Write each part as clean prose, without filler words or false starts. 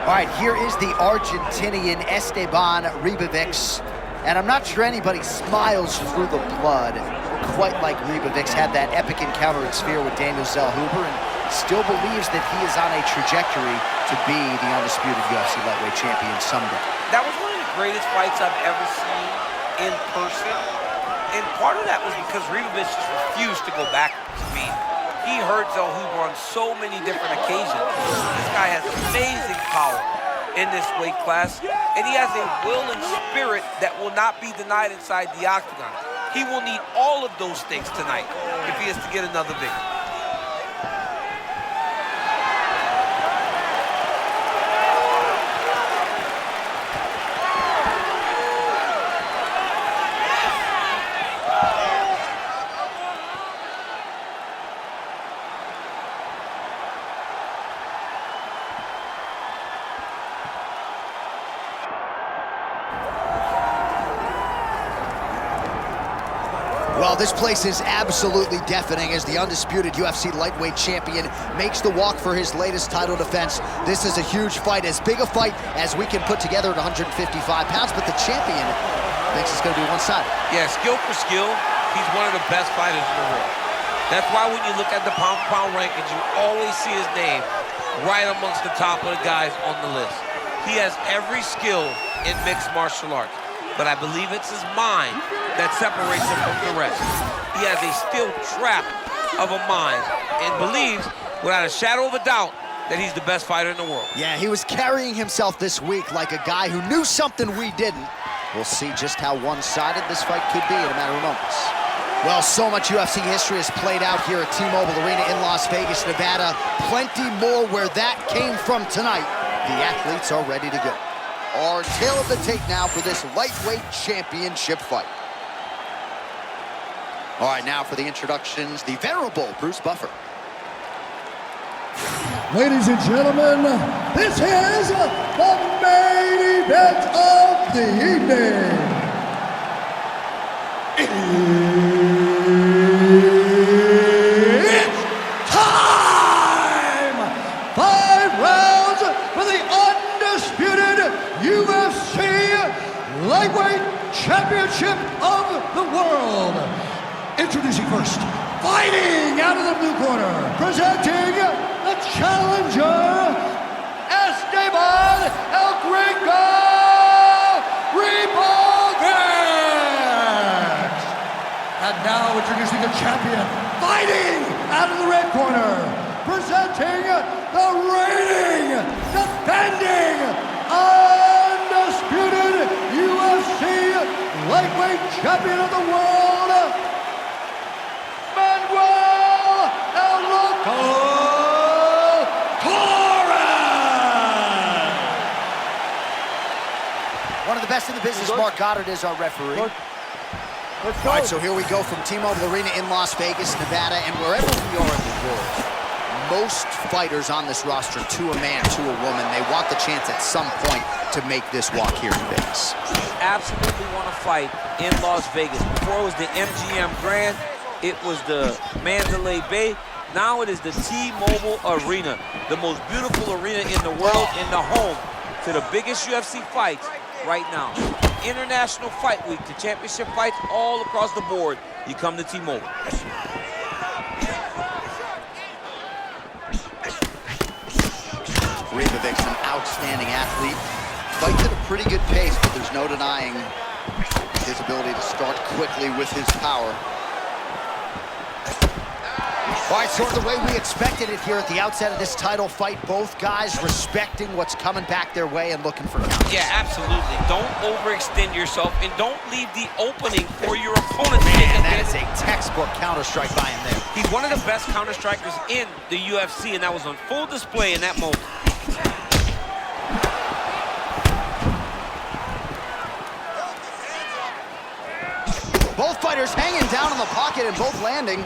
All right, here is the Argentinian Esteban Ribovics. And I'm not sure anybody smiles through the blood quite like Ribovics had that epic encounter at Sphere with Daniel Zellhuber and still believes that he is on a trajectory to be the undisputed UFC lightweight champion someday. That was one of the greatest fights I've ever seen in person. And part of that was because Ribovics just refused to go backwards. I mean, he hurt Zellhuber on so many different occasions. This guy has amazing power in this weight class, and he has a will and spirit that will not be denied inside the octagon. He will need all of those things tonight if he is to get another victory. Well, this place is absolutely deafening as the undisputed UFC lightweight champion makes the walk for his latest title defense. This is a huge fight, as big a fight as we can put together at 155 pounds, but the champion thinks it's going to be one-sided. Yeah, skill for skill, he's one of the best fighters in the world. That's why when you look at the pound-for-pound rankings, you always see his name right amongst the top of the guys on the list. He has every skill in mixed martial arts, but I believe it's his mind that separates him from the rest. He has a steel trap of a mind and believes, without a shadow of a doubt, that he's the best fighter in the world. Yeah, he was carrying himself this week like a guy who knew something we didn't. We'll see just how one-sided this fight could be in a matter of moments. Well, so much UFC history has played out here at T-Mobile Arena in Las Vegas, Nevada. Plenty more where that came from tonight. The athletes are ready to go. Our tail of the tape now for this lightweight championship fight. All right, now for the introductions, the venerable Bruce Buffer. Ladies and gentlemen, this is the main event of the evening. It's time! 5 rounds for the undisputed UFC Lightweight Championship of the World. Introducing first, fighting out of the blue corner, presenting the challenger, Esteban El Gringo Ribovics. And now introducing the champion, fighting out of the red corner, presenting the reigning, defending, undisputed UFC Lightweight Champion of the World, Manuel Torres! One of the best in the business, Mark Goddard, is our referee. Let's go. All right, so here we go from T-Mobile Arena in Las Vegas, Nevada, and wherever we are in the world, most fighters on this roster, to a man, to a woman, they want the chance at some point to make this walk here in Vegas. Absolutely want to fight in Las Vegas. Before it was the MGM Grand, it was the Mandalay Bay. Now it is the T-Mobile Arena, the most beautiful arena in the world, and the home to the biggest UFC fights right now. International Fight Week, the championship fights all across the board. You come to T-Mobile. Ribovics, an outstanding athlete. Fights at a pretty good pace, but there's no denying his ability to start quickly with his power. All right, sort of the way we expected it here at the outset of this title fight. Both guys respecting what's coming back their way and looking for counters. Yeah, absolutely. Don't overextend yourself and don't leave the opening for your opponent. Man, that is a textbook counter-strike by him there. He's one of the best counter-strikers in the UFC, and that was on full display in that moment. Both fighters hanging down in the pocket and both landing.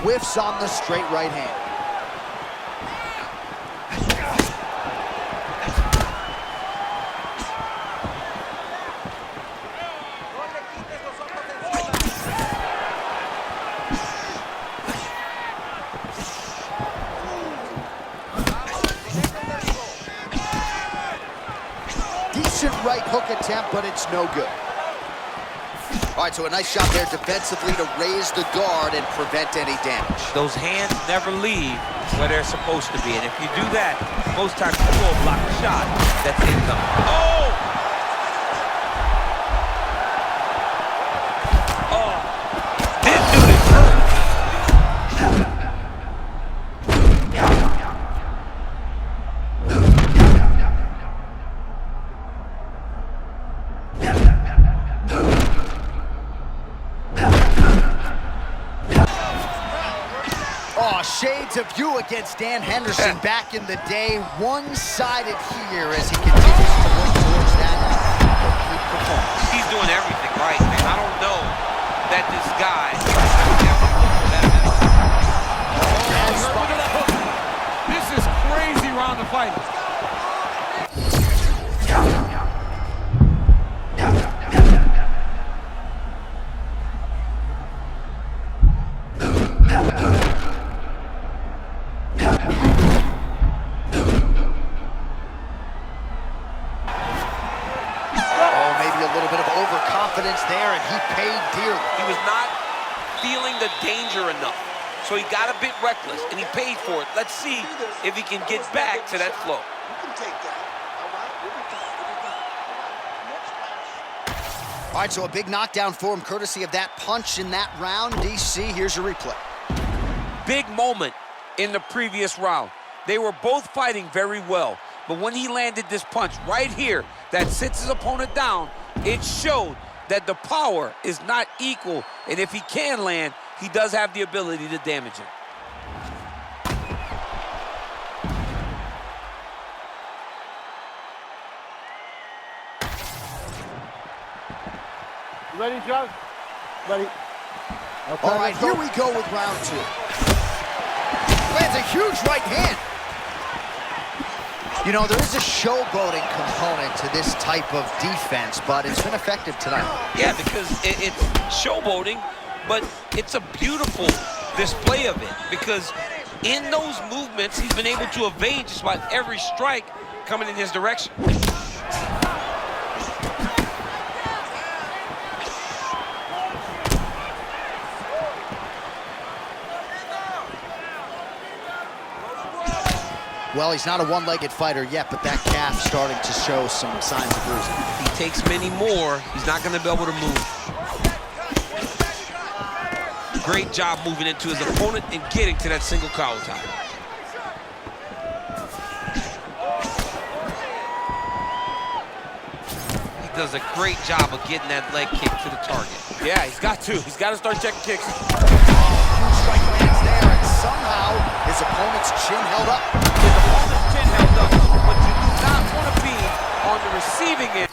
Whiffs on the straight right hand. hook attempt, but it's no good. All right, so a nice shot there defensively to raise the guard and prevent any damage. Those hands never leave where they're supposed to be, and if you do that, most times you will block a shot that's incoming. Oh! Oh! This dude is hurt. Oh, shades of you against Dan Henderson back in the day. One-sided here as he continues to work towards that complete performance. He's doing everything right, man. I don't know that this guy This is crazy round of fighting. There, and he paid dearly. He was not feeling the danger enough, so he got a bit reckless, and he paid for it. Let's see if he can get back to that flow. All right, so a big knockdown for him, courtesy of that punch in that round. DC, here's your replay. Big moment in the previous round. They were both fighting very well, but when he landed this punch right here that sits his opponent down, it showed that the power is not equal, and if he can land, he does have the ability to damage him. You ready, John? Ready. Okay, all right, here we go with round two. Lands a huge right hand. You know, there is a showboating component to this type of defense, but it's been effective tonight. Yeah, because it's showboating, but it's a beautiful display of it, because in those movements, he's been able to evade just about every strike coming in his direction. Well, he's not a one-legged fighter yet, but that calf starting to show some signs of bruising. If he takes many more, he's not going to be able to move. Great job moving into his opponent and getting to that single collar tie. He does a great job of getting that leg kick to the target. Yeah, he's got to. He's got to start checking kicks. Huge strike lands there, and somehow his opponent's chin held up. His opponent's chin held up, but you do not want to be on the receiving end.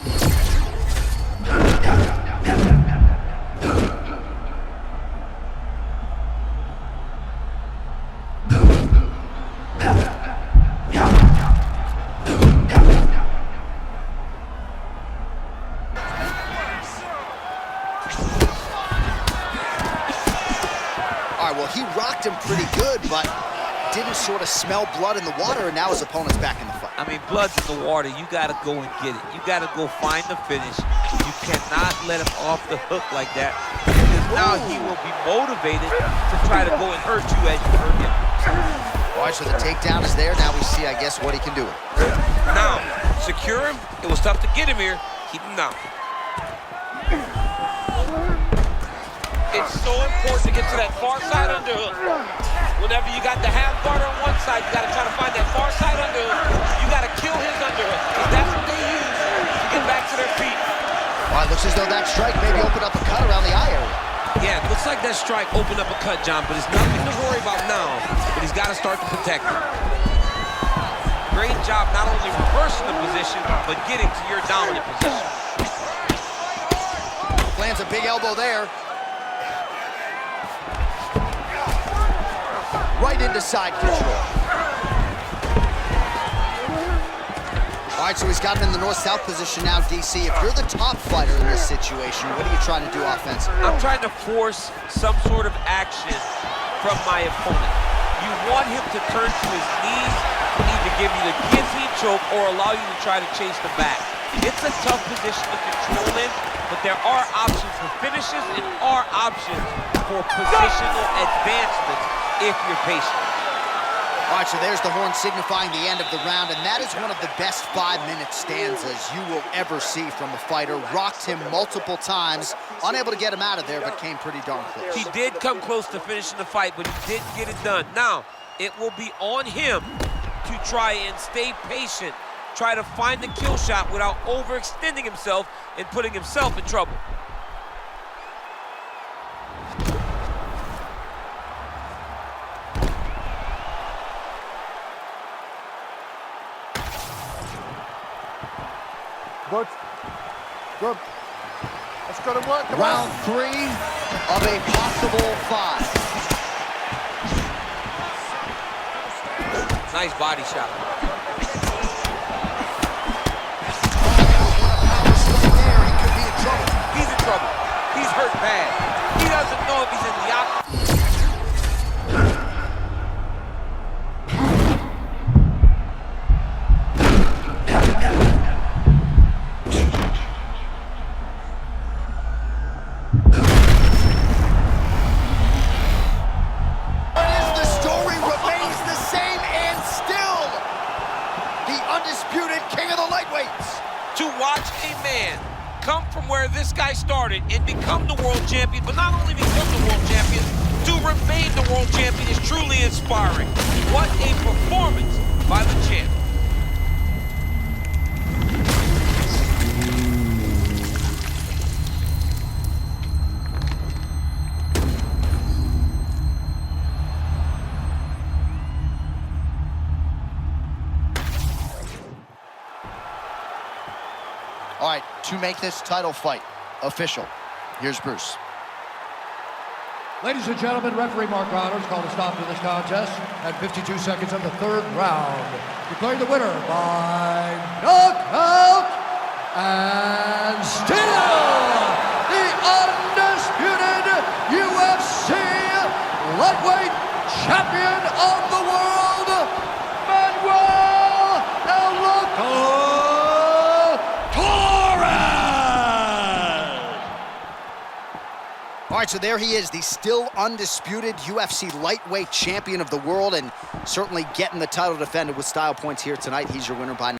All right, well, he rocked him pretty good, but didn't sort of smell blood in the water, and now his opponent's back in the fight. I mean, blood's in the water. You got to go and get it. You got to go find the finish. You cannot let him off the hook like that, because now he will be motivated to try to go and hurt you as you hurt him. All right, so the takedown is there. Now we see, I guess, what he can do. Now, secure him. It was tough to get him here. Keep him down. It's so important to get to that far side underhook. Whenever you got the half guard on one side, you got to try to find that far side underhook. You got to kill his underhook, because that's what they use to get back to their feet. All right, looks as though that strike maybe opened up a cut around the eye area. Yeah, it looks like that strike opened up a cut, John, but it's nothing to worry about now, but he's got to start to protect it. Great job not only reversing the position, but getting to your dominant position. Lands a big elbow there. Right into side control. All right, so he's got him in the north-south position now, DC. If you're the top fighter in this situation, what are you trying to do offensively? I'm trying to force some sort of action from my opponent. You want him to turn to his knees, either give you the guillotine choke or allow you to try to chase the back. It's a tough position to control in, but there are options for finishes and are options for positional advancements if you're patient. All right, so there's the horn signifying the end of the round, and that is one of the best 5-minute stanzas you will ever see from a fighter. Rocked him multiple times, unable to get him out of there, but came pretty darn close. He did come close to finishing the fight, but he didn't get it done. Now, it will be on him to try and stay patient, try to find the kill shot without overextending himself and putting himself in trouble. Good. Good. Let's go to work. Come Round on. 3 of a possible 5. Nice body shot. There, he could be in trouble. He's in trouble. He's hurt bad. He doesn't know if he's in the octagon. Undisputed king of the lightweights. To watch a man come from where this guy started and become the world champion, but not only become the world champion, to remain the world champion is truly inspiring. What a performance by the champ. All right, to make this title fight official, here's Bruce. Ladies and gentlemen, referee Mark Connors called a stop to this contest at 52 seconds of the 3rd round. Declaring the winner by knockout and still the undisputed UFC lightweight champion of the world, Manuel Torres. All right, so there he is, the still undisputed UFC lightweight champion of the world, and certainly getting the title defended with style points here tonight. He's your winner by